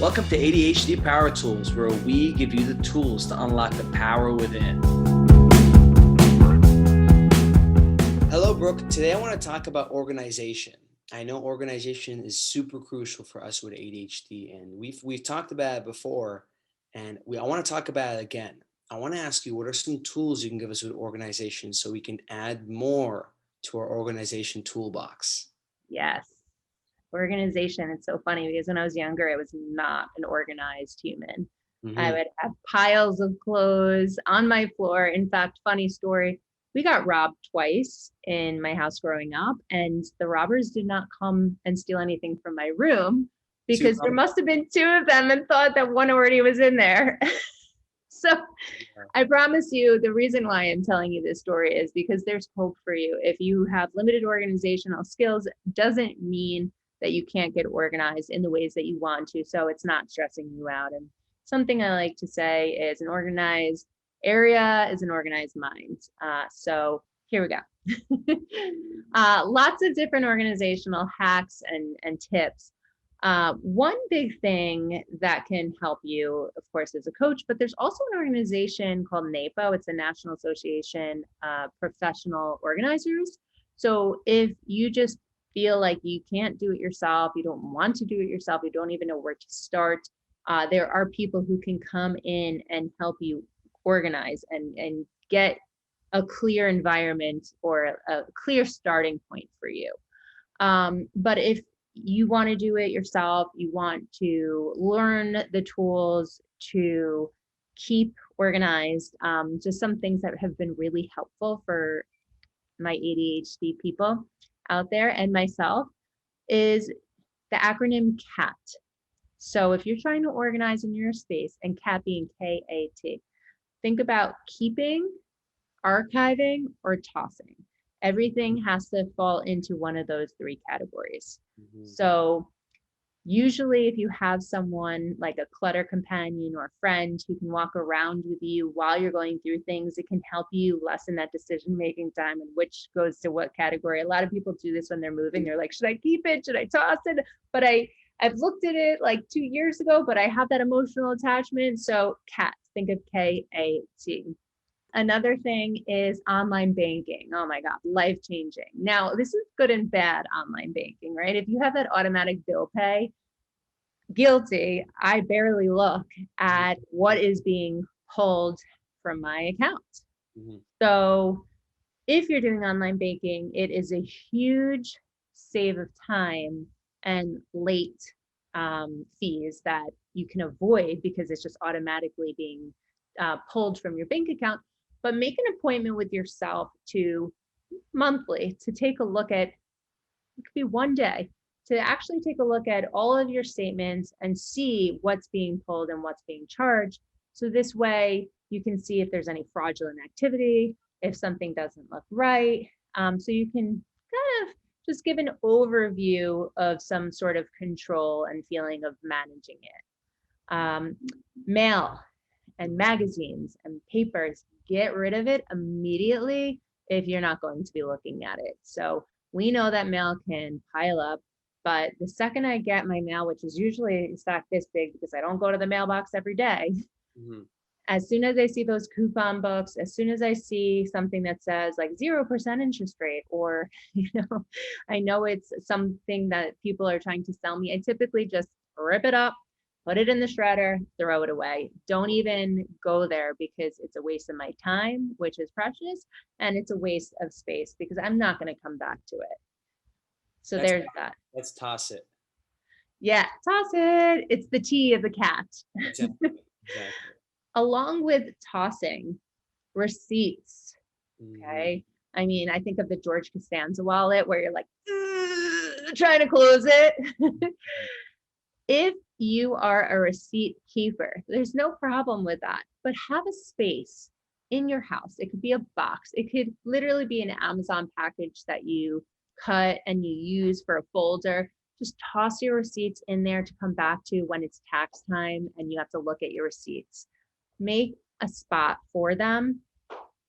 Welcome to ADHD Power Tools, where we give you the tools to unlock the power within. Hello, Brooke. Today I want to talk about organization. I know organization is super crucial for us with ADHD, and we've talked about it before, and I want to talk about it again. I want to ask you, what are some tools you can give us with organization so we can add more to our organization toolbox? Yes. Organization. It's so funny because when I was younger, I was not an organized human. I would have piles of clothes on my floor. In fact, funny story, we got robbed twice in my house growing up, and the robbers did not come and steal anything from my room because there must have been two of them and thought that one already was in there. So I promise you, the reason why I'm telling you this story is because there's hope for you. If you have limited organizational skills, doesn't mean that you can't get organized in the ways that you want to. So it's not stressing you out. And something I like to say is an organized area is an organized mind. So here we go. Lots of different organizational hacks and tips. One big thing that can help you, of course, as a coach, but there's also an organization called NAPO. It's the National Association of Professional Organizers. So if you just feel like you can't do it yourself, you don't want to do it yourself, you don't even know where to start, there are people who can come in and help you organize and get a clear environment or a clear starting point for you. But if you want to do it yourself, you want to learn the tools to keep organized, just some things that have been really helpful for my ADHD people out there and myself is the acronym CAT. So if you're trying to organize in your space, and CAT being KAT, think about keeping, archiving, or tossing. Everything has to fall into one of those three categories. So usually if you have someone like a clutter companion or a friend who can walk around with you while you're going through things, it can help you lessen that decision-making time and which goes to what category. A lot of people do this when they're moving. They're like, should I keep it? Should I toss it? But I've looked at it like 2 years ago, but I have that emotional attachment. So CAT, think of KAT. Another thing is online banking. Oh my God, life-changing. Now, this is good and bad online banking, right? If you have that automatic bill pay, guilty, I barely look at what is being pulled from my account. So if you're doing online banking, it is a huge save of time and late fees that you can avoid because it's just automatically being pulled from your bank account. But make an appointment with yourself to monthly to take a look at, it could be one day, to actually take a look at all of your statements and see what's being pulled and what's being charged. So this way you can see if there's any fraudulent activity, if something doesn't look right. So you can kind of just give an overview of some sort of control and feeling of managing it. Mail and magazines and papers, get rid of it immediately if you're not going to be looking at it. So we know that mail can pile up, but the second I get my mail, which is usually stacked this big because I don't go to the mailbox every day, as soon as I see those coupon books, as soon as I see something that says like 0% interest rate, or, I know it's something that people are trying to sell me, I typically just rip it up, put it in the shredder, throw it away. Don't even go there because it's a waste of my time, which is precious, and it's a waste of space because I'm not going to come back to it. So there's that. Let's toss it. Yeah, toss it. It's the T of the CAT. Exactly. Along with tossing, receipts. Okay. I mean, I think of the George Costanza wallet where you're like trying to close it. If you are a receipt keeper, there's no problem with that, but have a space in your house. It could be a box. It could literally be an Amazon package that you cut and you use for a folder. Just toss your receipts in there to come back to when it's tax time and you have to look at your receipts. Make a spot for them.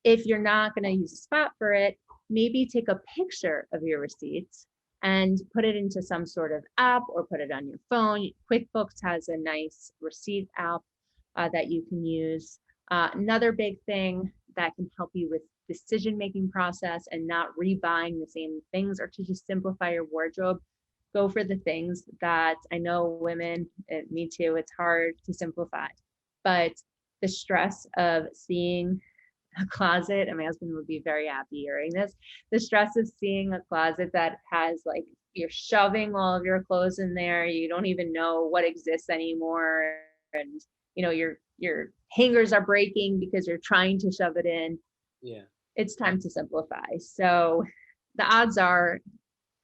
If you're not going to use a spot for it, maybe take a picture of your receipts and put it into some sort of app or put it on your phone. QuickBooks has a nice receipt app that you can use. Another big thing that can help you with decision-making process and not rebuying the same things, or to just simplify your wardrobe, go for the things that, I know women, me too, it's hard to simplify, but the stress of seeing a closet, and my husband would be very happy hearing this, the stress of seeing a closet that has, like, you're shoving all of your clothes in there, you don't even know what exists anymore, and your hangers are breaking because you're trying to shove it in. Yeah. It's time to simplify. So the odds are,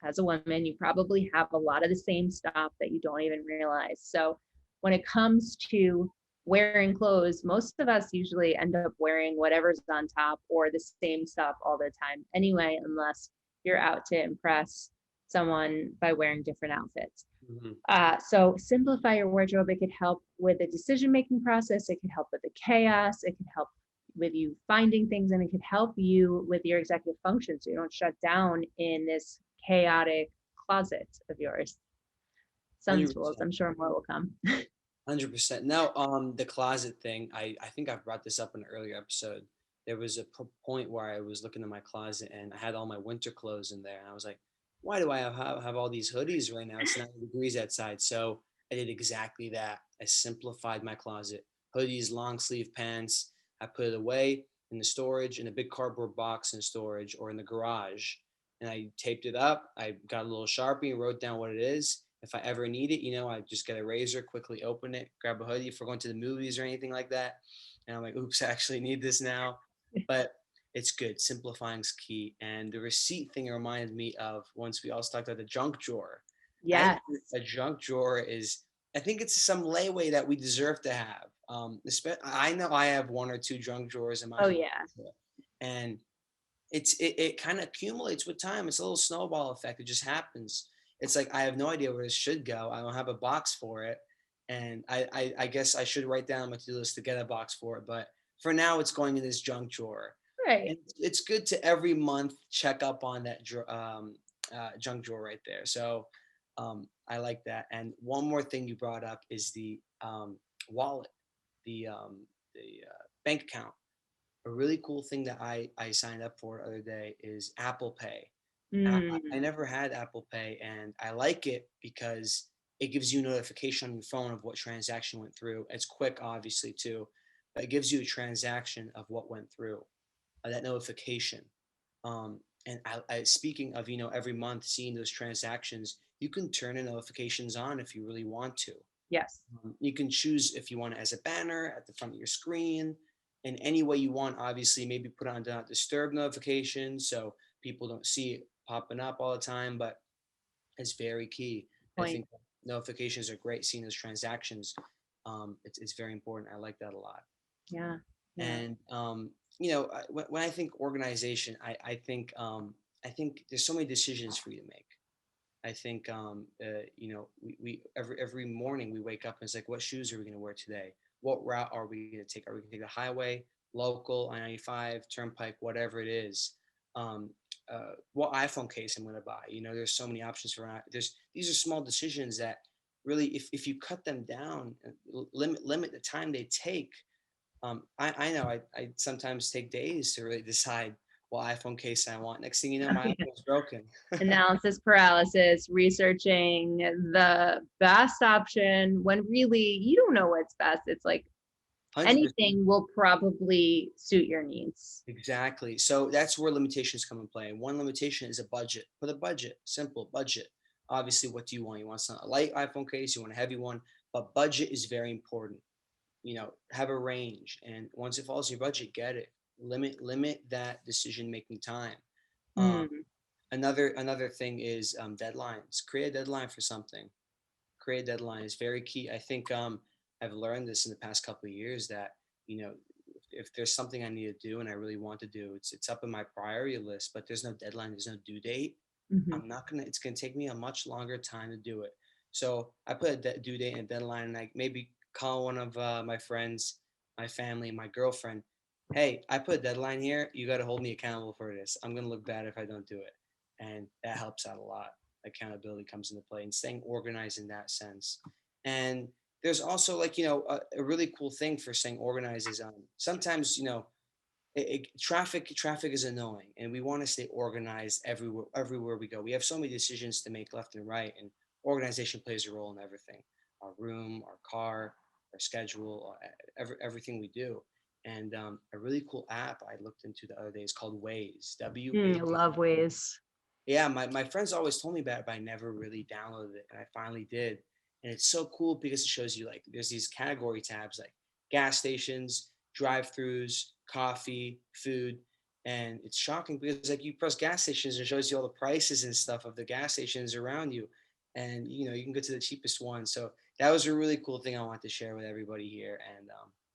as a woman, you probably have a lot of the same stuff that you don't even realize. So when it comes to wearing clothes, most of us usually end up wearing whatever's on top or the same stuff all the time anyway, unless you're out to impress someone by wearing different outfits. Mm-hmm. So simplify your wardrobe. It could help with the decision-making process. It could help with the chaos. It could help with you finding things, and it could help you with your executive function so you don't shut down in this chaotic closet of yours. Some tools, 100%. I'm sure more will come. 100%. Now, the closet thing, I think I've brought this up in an earlier episode. There was a point where I was looking in my closet and I had all my winter clothes in there. And I was like, why do I have all these hoodies right now? It's 90 degrees outside. So I did exactly that. I simplified my closet. Hoodies, long sleeve pants. I put it away in the storage in a big cardboard box in storage or in the garage. And I taped it up. I got a little Sharpie and wrote down what it is. If I ever need it, I just get a razor, quickly open it, grab a hoodie if we're going to the movies or anything like that. And I'm like, oops, I actually need this now. But it's good. Simplifying is key. And the receipt thing reminded me of once we also talked about the junk drawer. I think Yes. a junk drawer is, I think it's some layaway that we deserve to have. I know I have one or two junk drawers in my Oh home, yeah. and it kind of accumulates with time. It's a little snowball effect. It just happens. It's like I have no idea where this should go. I don't have a box for it, and I guess I should write down on my to-do list to get a box for it. But for now, it's going in this junk drawer, Right. and it's good to every month check up on that junk drawer right there. So I like that. And one more thing you brought up is the wallet, the bank account. A really cool thing that I signed up for the other day is Apple Pay. I Mm, never had Apple Pay, and I like it because it gives you a notification on your phone of what transaction went through. It's quick, obviously, too, but it gives you a transaction of what went through, that notification. And speaking of, every month seeing those transactions, you can turn the notifications on if you really want to. yes. You can choose if you want it as a banner at the front of your screen in any way you want. Obviously, maybe put on do not disturb notifications so people don't see it popping up all the time, but it's very key. I Point. think notifications are great. Seeing those transactions, it's very important. I like that a lot. Yeah. Yeah. And when I think organization, I think there's so many decisions for you to make. I think we every morning we wake up and it's like, what shoes are we going to wear today? What route are we going to take? Are we going to take the highway, local, I-95, turnpike, whatever it is? Um, what iPhone case I'm going to buy? There's so many options for. These are small decisions that really, if you cut them down, limit the time they take. I know I sometimes take days to really decide what iPhone case I want. Next thing you know, my iPhone's broken. Analysis paralysis, researching the best option when really you don't know what's best. It's like 100%. anything will probably suit your needs. Exactly. So that's where limitations come in play. And one limitation is a budget. Put a budget, simple budget. Obviously, what do you want? You want a light iPhone case, you want a heavy one, but budget is very important. Have a range. And once it falls in your budget, get it. Limit that decision making time. Um, Mm, another thing is deadlines. Create a deadline for something. Create a deadline is very key. I think I've learned this in the past couple of years that you know if there's something I need to do and I really want to do, it's up in my priority list, but there's no deadline, there's no due date. mhm. I'm not gonna. It's gonna take me a much longer time to do it. So I put a due date and a deadline, and I maybe call one of my friends, my family, my girlfriend. Hey, I put a deadline here. You got to hold me accountable for this. I'm gonna look bad if I don't do it, and that helps out a lot. accountability comes into play and staying organized in that sense. And there's also like, a really cool thing for staying organized is sometimes, traffic is annoying, and we want to stay organized everywhere we go. We have so many decisions to make left and right, and organization plays a role in everything: our room, our car, our schedule, everything we do. And a really cool app I looked into the other day is called Waze. I love ways. Yeah, my friends always told me about it, but I never really downloaded it, and I finally did. And it's so cool because it shows you like there's these category tabs like gas stations, drive-throughs, coffee, food, and it's shocking because like you press gas stations and it shows you all the prices and stuff of the gas stations around you, and you can go to the cheapest one. So that was a really cool thing I want to share with everybody here. And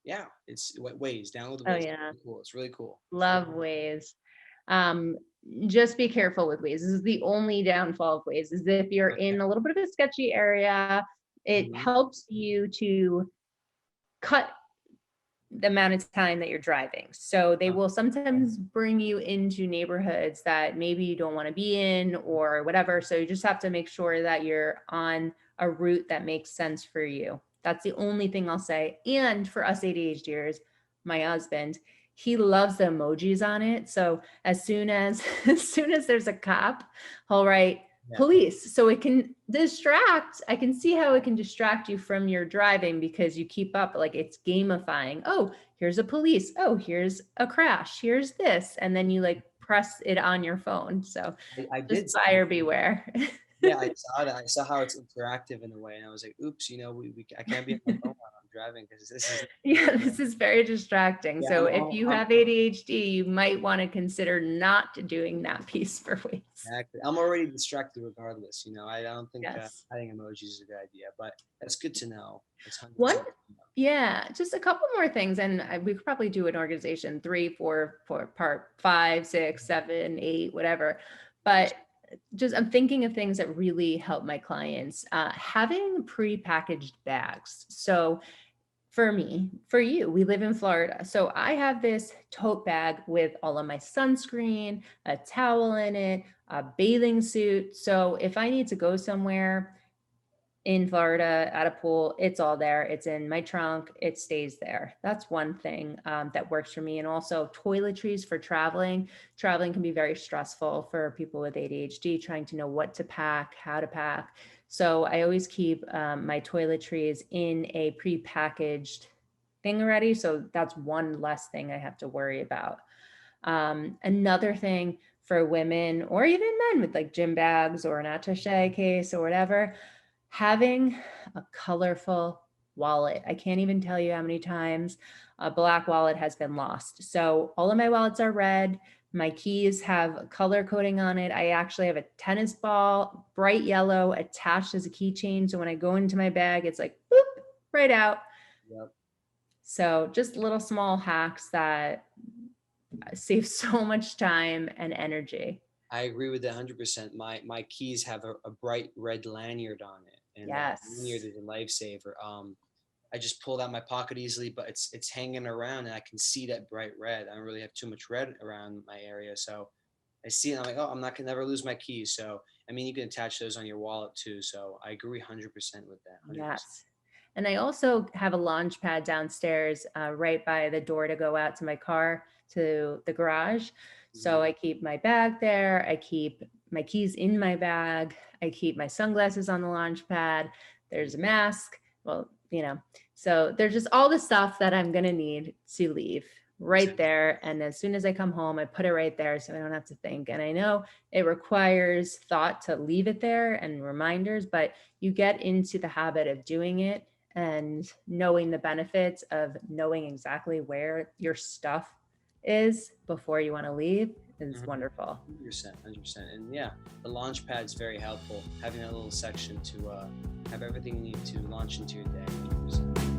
yeah, it's Waze. Download Oh Waze. yeah, It's cool. It's really cool. love ways. Um, just be careful with ways. This is the only downfall of ways, is if you're Okay. in a little bit of a sketchy area, it Mhm. helps you to cut the amount of time that you're driving. So they will sometimes bring you into neighborhoods that maybe you don't want to be in or whatever. So you just have to make sure that you're on a route that makes sense for you. That's the only thing I'll say. And for us ADHDers, my husband, he loves the emojis on it. So as soon as as soon as there's a cop, he'll write Yeah. police, so it can distract. I can see how it can distract you from your driving because you keep up, like it's gamifying. Oh, here's a police, oh, here's a crash, here's this, and then you like press it on your phone. So I just did. buyer beware. Yeah, I saw that. I saw how it's interactive in a way, and I was like, "Oops, I can't be on my phone while I'm driving because this is." Yeah, this is very distracting. Yeah, So if you have ADHD, you might want to consider not doing that piece for weights. exactly. I'm already distracted regardless. I don't think Yes. adding emojis is a good idea, but that's good to know. It's 100% One, good to know. yeah, just a couple more things, and we could probably do an organization 3, 4, part 5, 6, 7, 8, whatever. But just I'm thinking of things that really help my clients. Having pre-packaged bags. So for me, for you, we live in Florida. So I have this tote bag with all of my sunscreen, a towel in it, a bathing suit. So if I need to go somewhere in Florida at a pool, it's all there. It's in my trunk. It stays there. That's one thing that works for me. And also toiletries for traveling. Traveling can be very stressful for people with ADHD, trying to know what to pack, how to pack. So I always keep my toiletries in a pre-packaged thing already. So that's one less thing I have to worry about. Another thing for women or even men with like gym bags or an attaché case or whatever, having a colorful wallet. I can't even tell you how many times a black wallet has been lost. So all of my wallets are red. My keys have color coding on it. I actually have a tennis ball, bright yellow, attached as a keychain. So when I go into my bag, it's like, boop, right out. Yep. So just little small hacks that save so much time and energy. I agree with that 100%. My keys have a bright red lanyard on it, and that lanyard Yes. is a lifesaver. I just pulled out my pocket easily, but it's hanging around, and I can see that bright red. I don't really have too much red around my area, so I see it. And I'm like, oh, I'm not gonna never lose my keys. So I mean, you can attach those on your wallet too. So I agree 100% with that. 100%. Yes. And I also have a launch pad downstairs right by the door to go out to my car, to the garage. So Mhm. I keep my bag there. I keep my keys in my bag. I keep my sunglasses on the launch pad. There's a mask. Well, so there's just all the stuff that I'm going to need to leave right there. And as soon as I come home, I put it right there so I don't have to think. And I know it requires thought to leave it there and reminders, but you get into the habit of doing it and knowing the benefits of knowing exactly where your stuff is before you want to leave is Mhm. wonderful. 100%, 100%. And yeah, the launch pad's very helpful. Having that little section to have everything you need to launch into your day. 100%.